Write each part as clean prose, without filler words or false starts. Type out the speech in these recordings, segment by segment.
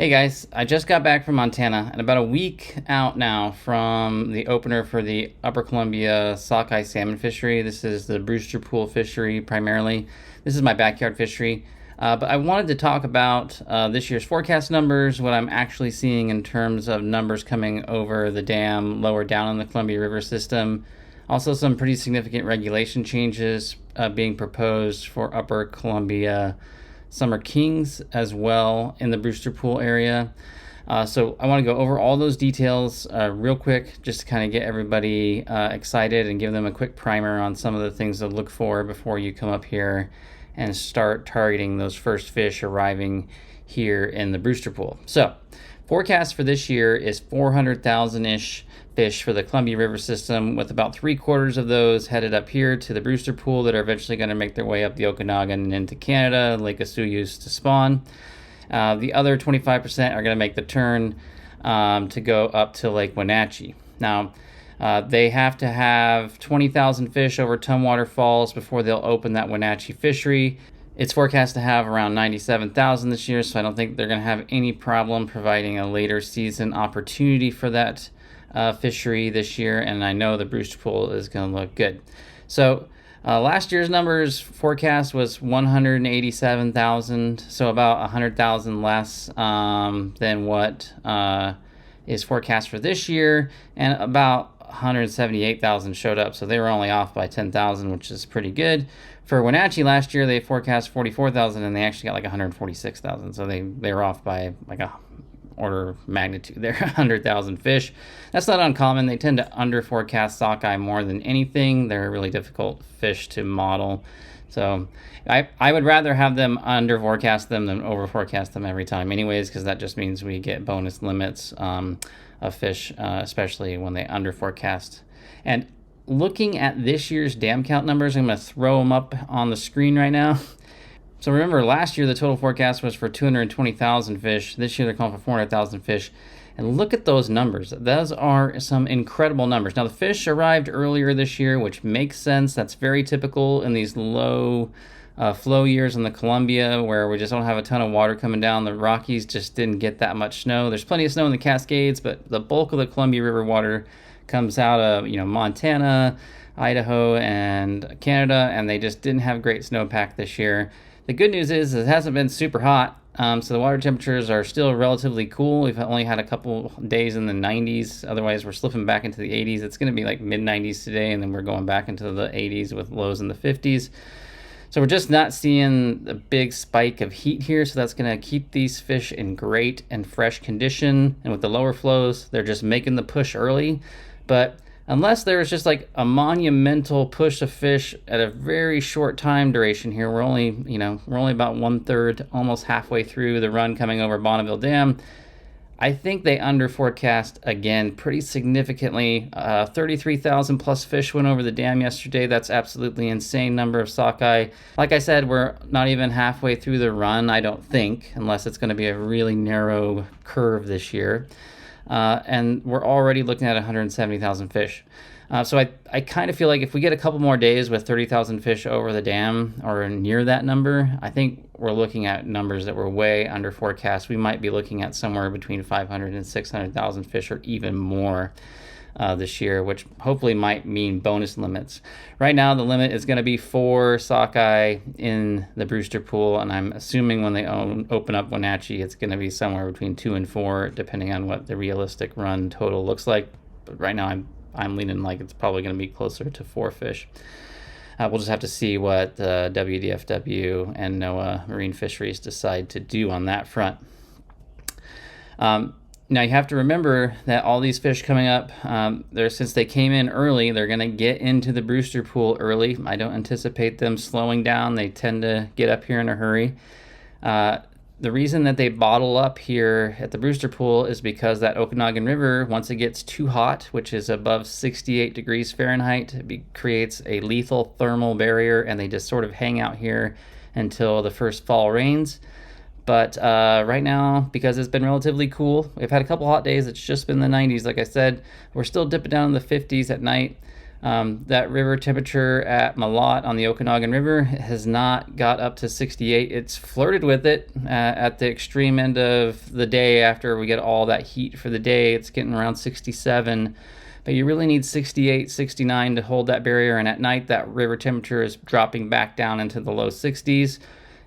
Hey guys, I just got back from Montana and about a week out now from the opener for the Upper Columbia Sockeye Salmon fishery. This is the Brewster Pool fishery primarily. This is my backyard fishery. But I wanted to talk about this year's forecast numbers, what I'm actually seeing in terms of numbers coming over the dam lower down in the Columbia River system. Also, some pretty significant regulation changes being proposed for Upper Columbia Summer Kings as well in the Brewster Pool area. So I want to go over all those details real quick just to kind of get everybody excited and give them a quick primer on some of the things to look for before you come up here and start targeting those first fish arriving here in the Brewster Pool. So forecast for this year is 400,000-ish fish for the Columbia River system, with about 3/4 of those headed up here to the Brewster Pool that are eventually going to make their way up the Okanagan and into Canada, Lake Osuyus to spawn. The other 25% are going to make the turn to go up to Lake Wenatchee. Now, they have to have 20,000 fish over Tumwater Falls before they'll open that Wenatchee fishery. It's forecast to have around 97,000 this year, so I don't think they're going to have any problem providing a later season opportunity for that fishery this year, and I know the Brewster Pool is going to look good. So last year's numbers forecast was 187,000, so about 100,000 less than what is forecast for this year, and about 178,000 showed up, so they were only off by 10,000, which is pretty good. For Wenatchee last year, they forecast 44,000, and they actually got like 146,000, so they were off by like a order of magnitude. They're 100,000 fish. That's not uncommon. They tend to under forecast sockeye more than anything. They're a really difficult fish to model. So I would rather have them under forecast them than over forecast them every time anyways, because that just means we get bonus limits of fish, especially when they under forecast. And looking at this year's dam count numbers, I'm going to throw them up on the screen right now. So remember, last year the total forecast was for 220,000 fish. This year they're calling for 400,000 fish. And look at those numbers. Those are some incredible numbers. Now, the fish arrived earlier this year, which makes sense. That's very typical in these low flow years in the Columbia, where we just don't have a ton of water coming down. The Rockies just didn't get that much snow. There's plenty of snow in the Cascades, but the bulk of the Columbia River water comes out of Montana, Idaho, and Canada, and they just didn't have great snowpack this year. The good news is it hasn't been super hot, so the water temperatures are still relatively cool. We've only had a couple days in the 90s. Otherwise, we're slipping back into the 80s. It's going to be like mid-90s today, and then we're going back into the 80s with lows in the 50s. So we're just not seeing a big spike of heat here, so that's going to keep these fish in great and fresh condition. And with the lower flows, they're just making the push early. But unless there's just like a monumental push of fish at a very short time duration here, we're only about 1/3, almost halfway through the run coming over Bonneville Dam. I think they under forecast again pretty significantly. 33,000 plus fish went over the dam yesterday. That's absolutely insane number of sockeye. Like I said, we're not even halfway through the run, I don't think, unless it's going to be a really narrow curve this year. And we're already looking at 170,000 fish. So I kind of feel like if we get a couple more days with 30,000 fish over the dam or near that number, I think we're looking at numbers that were way under forecast. We might be looking at somewhere between 500 and 600,000 fish or even more this year, which hopefully might mean bonus limits. Right now, the limit is going to be 4 sockeye in the Brewster Pool, and I'm assuming when they open up Wenatchee, it's going to be somewhere between 2 and 4, depending on what the realistic run total looks like. But right now, I'm leaning like it's probably going to be closer to 4 fish. We'll just have to see what the WDFW and NOAA Marine Fisheries decide to do on that front. Now, you have to remember that all these fish coming up, since they came in early, they're going to get into the Brewster Pool early. I don't anticipate them slowing down. They tend to get up here in a hurry. The reason that they bottle up here at the Brewster Pool is because that Okanagan River, once it gets too hot, which is above 68 degrees Fahrenheit, creates a lethal thermal barrier, and they just sort of hang out here until the first fall rains. But right now, because it's been relatively cool, we've had a couple hot days. It's just been the 90s, like I said. We're still dipping down in the 50s at night. That river temperature at Malott on the Okanagan River has not got up to 68. It's flirted with it at the extreme end of the day after we get all that heat for the day. It's getting around 67, but you really need 68, 69 to hold that barrier. And at night, that river temperature is dropping back down into the low 60s.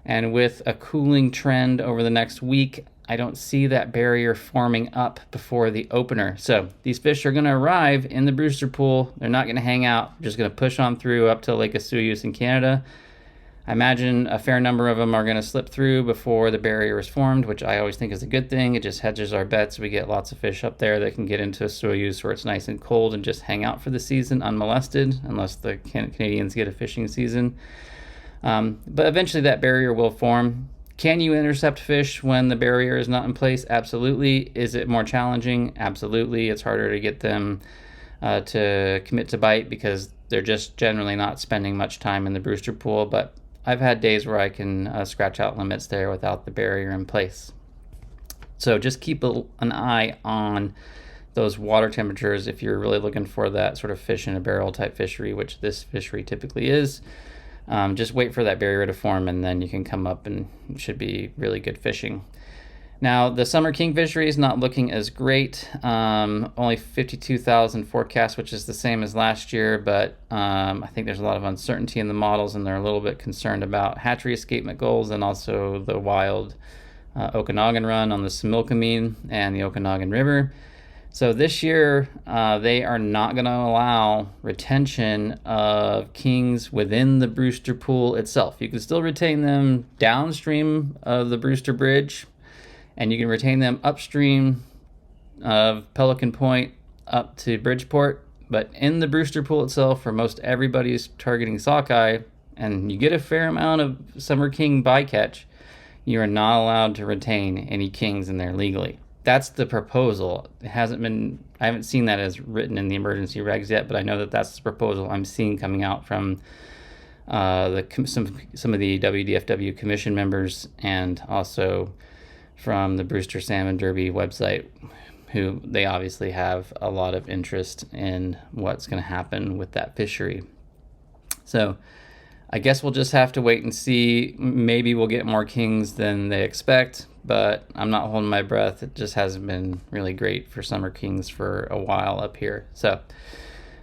And with a cooling trend over the next week, I don't see that barrier forming up before the opener. So these fish are going to arrive in the Brewster Pool. They're not going to hang out. They're just going to push on through up to Lake Osoyoos in Canada. I imagine a fair number of them are going to slip through before the barrier is formed, which I always think is a good thing. It just hedges our bets. We get lots of fish up there that can get into Osoyoos where it's nice and cold and just hang out for the season unmolested, unless the Canadians get a fishing season. But eventually that barrier will form. Can you intercept fish when the barrier is not in place? Absolutely. Is it more challenging? Absolutely. It's harder to get them to commit to bite because they're just generally not spending much time in the Brewster Pool. But I've had days where I can scratch out limits there without the barrier in place. So just keep an eye on those water temperatures if you're really looking for that sort of fish in a barrel type fishery, which this fishery typically is. Just wait for that barrier to form, and then you can come up and it should be really good fishing. Now, the summer king fishery is not looking as great. Only 52,000 forecast, which is the same as last year, but I think there's a lot of uncertainty in the models, and they're a little bit concerned about hatchery escapement goals and also the wild Okanagan run on the Similkameen and the Okanagan River. So this year, they are not going to allow retention of kings within the Brewster Pool itself. You can still retain them downstream of the Brewster Bridge, and you can retain them upstream of Pelican Point up to Bridgeport. But in the Brewster Pool itself, for most everybody's targeting sockeye, and you get a fair amount of summer king bycatch, you are not allowed to retain any kings in there legally. That's the proposal. I haven't seen that as written in the emergency regs yet, but I know that that's the proposal I'm seeing coming out from some of the WDFW commission members, and also from the Brewster Salmon Derby website, who they obviously have a lot of interest in what's going to happen with that fishery. So I guess we'll just have to wait and see. Maybe we'll get more kings than they expect, but I'm not holding my breath. It just hasn't been really great for summer kings for a while up here. So,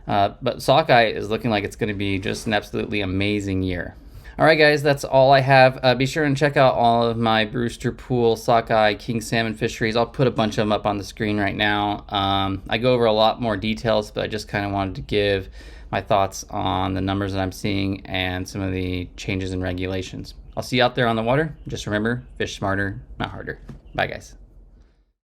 but sockeye is looking like it's going to be just an absolutely amazing year. All right, guys, that's all I have. Be sure and check out all of my Brewster Pool sockeye king salmon fisheries. I'll put a bunch of them up on the screen right now. I go over a lot more details, but I just kind of wanted to give my thoughts on the numbers that I'm seeing and some of the changes in regulations. I'll see you out there on the water. Just remember, fish smarter, not harder. Bye, guys.